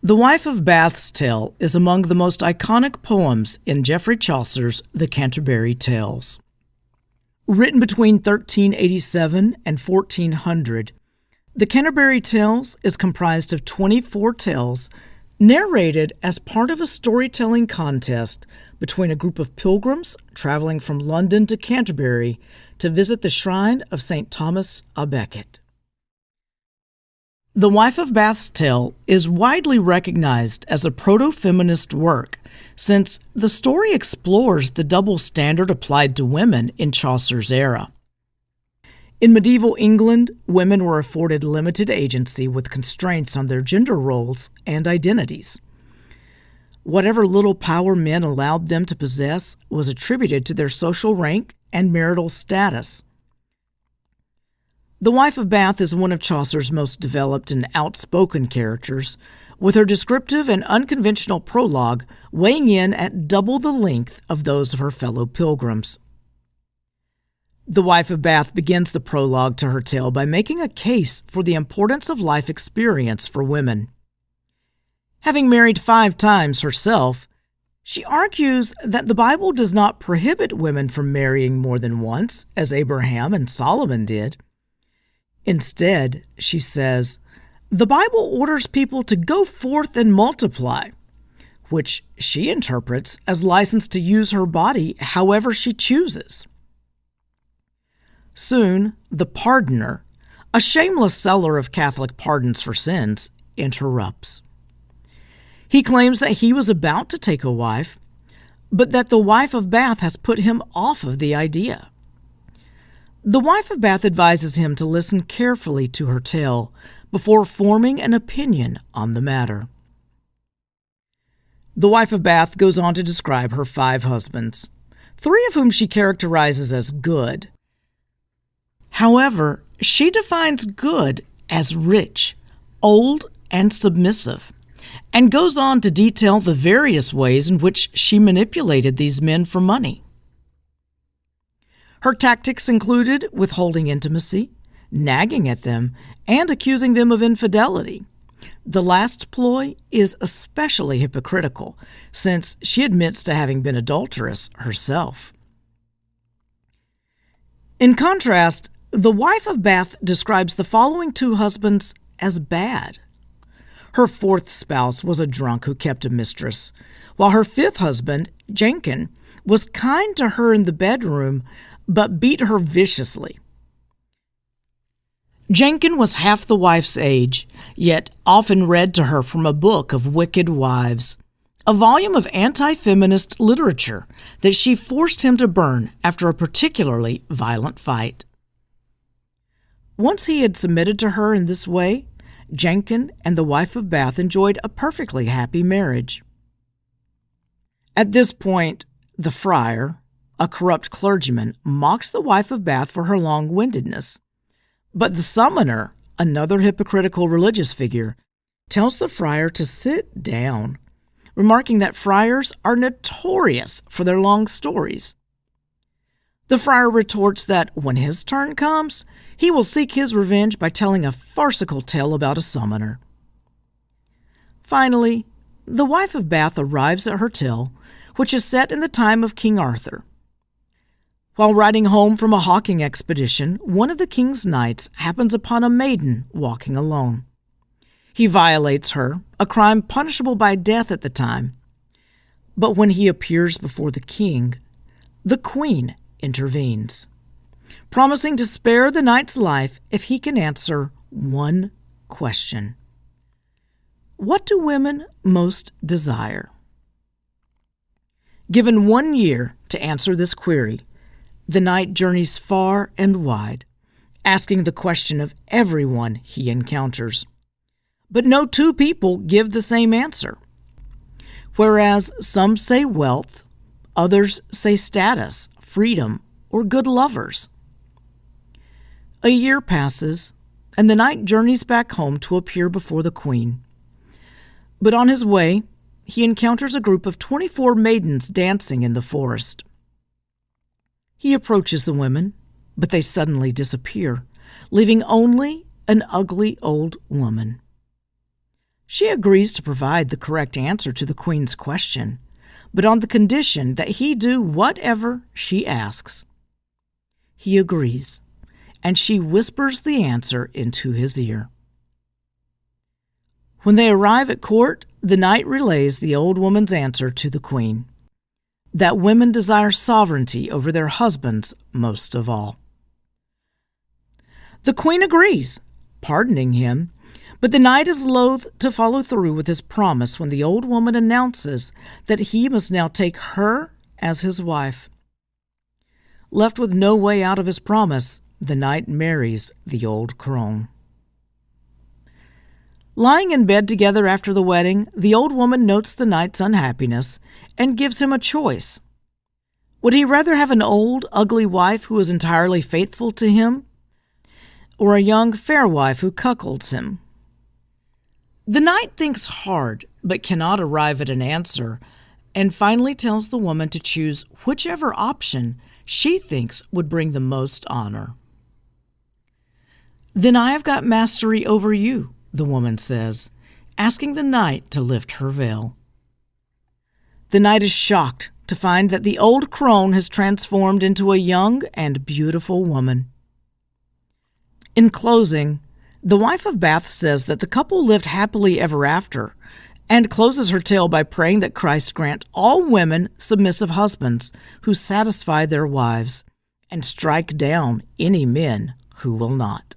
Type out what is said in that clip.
The Wife of Bath's Tale is among the most iconic poems in Geoffrey Chaucer's The Canterbury Tales. Written between 1387 and 1400, The Canterbury Tales is comprised of 24 tales narrated as part of a storytelling contest between a group of pilgrims traveling from London to Canterbury to visit the shrine of St. Thomas à Becket. The Wife of Bath's Tale is widely recognized as a proto-feminist work since the story explores the double standard applied to women in Chaucer's era. In medieval England, women were afforded limited agency with constraints on their gender roles and identities. Whatever little power men allowed them to possess was attributed to their social rank and marital status. The Wife of Bath is one of Chaucer's most developed and outspoken characters, with her descriptive and unconventional prologue weighing in at double the length of those of her fellow pilgrims. The Wife of Bath begins the prologue to her tale by making a case for the importance of life experience for women. Having married 5 times herself, she argues that the Bible does not prohibit women from marrying more than once, as Abraham and Solomon did. Instead, she says, the Bible orders people to go forth and multiply, which she interprets as license to use her body however she chooses. Soon, the pardoner, a shameless seller of Catholic pardons for sins, interrupts. He claims that he was about to take a wife, but that the Wife of Bath has put him off of the idea. The Wife of Bath advises him to listen carefully to her tale before forming an opinion on the matter. The Wife of Bath goes on to describe her 5 husbands, 3 of whom she characterizes as good. However, she defines good as rich, old, and submissive, and goes on to detail the various ways in which she manipulated these men for money. Her tactics included withholding intimacy, nagging at them, and accusing them of infidelity. The last ploy is especially hypocritical, since she admits to having been adulterous herself. In contrast, the Wife of Bath describes the following 2 husbands as bad. Her 4th spouse was a drunk who kept a mistress, while her 5th husband, Jenkin, was kind to her in the bedroom, but beat her viciously. Jenkin was half the wife's age, yet often read to her from a book of wicked wives, a volume of anti-feminist literature that she forced him to burn after a particularly violent fight. Once he had submitted to her in this way, Jenkin and the Wife of Bath enjoyed a perfectly happy marriage. At this point, the friar, a corrupt clergyman, mocks the Wife of Bath for her long-windedness. But the summoner, another hypocritical religious figure, tells the friar to sit down, remarking that friars are notorious for their long stories. The friar retorts that when his turn comes, he will seek his revenge by telling a farcical tale about a summoner. Finally, the Wife of Bath arrives at her tale, which is set in the time of King Arthur. While riding home from a hawking expedition, one of the king's knights happens upon a maiden walking alone. He violates her, a crime punishable by death at the time. But when he appears before the king, the queen intervenes, promising to spare the knight's life if he can answer one question. What do women most desire? Given 1 year to answer this query, the knight journeys far and wide, asking the question of everyone he encounters. But no 2 people give the same answer. Whereas some say wealth, others say status, freedom, or good lovers. A year passes, and the knight journeys back home to appear before the queen. But on his way, he encounters a group of 24 maidens dancing in the forest. He approaches the women, but they suddenly disappear, leaving only an ugly old woman. She agrees to provide the correct answer to the queen's question, but on the condition that he do whatever she asks. He agrees, and she whispers the answer into his ear. When they arrive at court, the knight relays the old woman's answer to the queen, that women desire sovereignty over their husbands most of all. The queen agrees, pardoning him, but the knight is loath to follow through with his promise when the old woman announces that he must now take her as his wife. Left with no way out of his promise, the knight marries the old crone. Lying in bed together after the wedding, the old woman notes the knight's unhappiness and gives him a choice. Would he rather have an old, ugly wife who is entirely faithful to him, or a young, fair wife who cuckolds him? The knight thinks hard, but cannot arrive at an answer, and finally tells the woman to choose whichever option she thinks would bring the most honor. "Then I have got mastery over you," the woman says, asking the knight to lift her veil. The knight is shocked to find that the old crone has transformed into a young and beautiful woman. In closing, the wife of Bath says that the couple lived happily ever after, and closes her tale by praying that Christ grant all women submissive husbands who satisfy their wives, and strike down any men who will not.